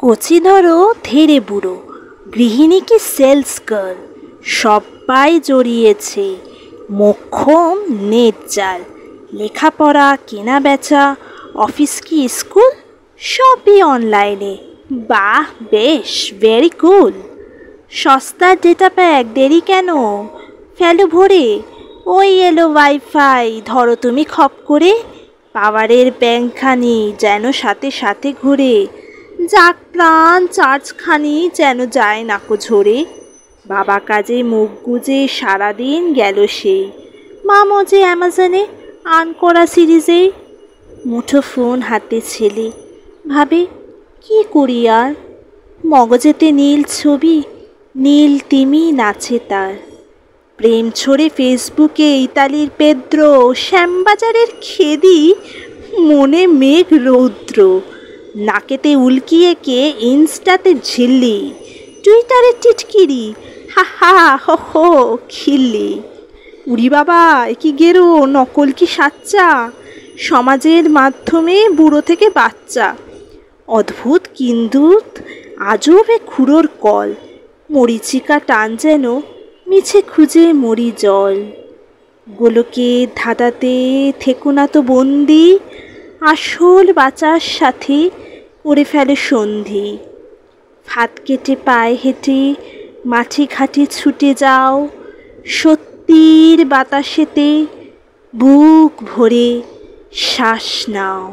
কচি ধরো ধীরে বুড়ো, গৃহিণী কি সেলস গার্ল, সবাই জড়িয়েছে। মোক্ষম নেট জাল, লেখাপড়া কেনা বেচা, অফিস কি স্কুল, সবই অনলাইনে। বাহ, বেশ, ভেরি কুল। সস্তার ডেটা প্যাক, দেরি কেন, ফেলো ভরে। ওই এলো ওয়াইফাই, ধরো তুমি খপ করে। পাওয়ারের ব্যাংকখানি যেন সাথে সাথে ঘুরে, যাক প্রাণ চার্জখানি যেন যায় নাকো ঝরে। বাবা কাজে মুখ গুজে সারাদিন গেল সেই, মা মজে অ্যামাজনে আর্ন করা সিরিজে। মুঠো ফোন হাতে ছেলে, ভাবে কি করি আর। মগজেতে নীল ছবি, নীল তিমি নাচে তার। প্রেম ছড়ে ফেসবুকে ইতালির পেদ্রো, শ্যামবাজারের খেদি, মনে মেঘ রৌদ্র। নাকেতে উল্কিয়ে কে ইনস্টাতে ঝিল্লি, টুইটারে টিটকিরি, হা হা হো হো খিল্লি। উড়ি বাবা, এ কি গেরো, নকল কি সাচ্চা, সমাজের মাধ্যমে বুড়ো থেকে বাচ্চা। অদ্ভুত কিন্দুত আজব এ খুঁড়োর কল, মরিচিকা টান যেন মিছে খুঁজে মরি জল। গোলকে ধাঁধাতে থেকো না তো বন্দি, আসল বাঁচার সাথে করে ফেলে সন্ধি। হাত কেটে পায়ে হেঁটে মাঠে ঘাটে ছুটে যাও, সত্যির বাতাসেতে বুক ভরে শ্বাস নাও।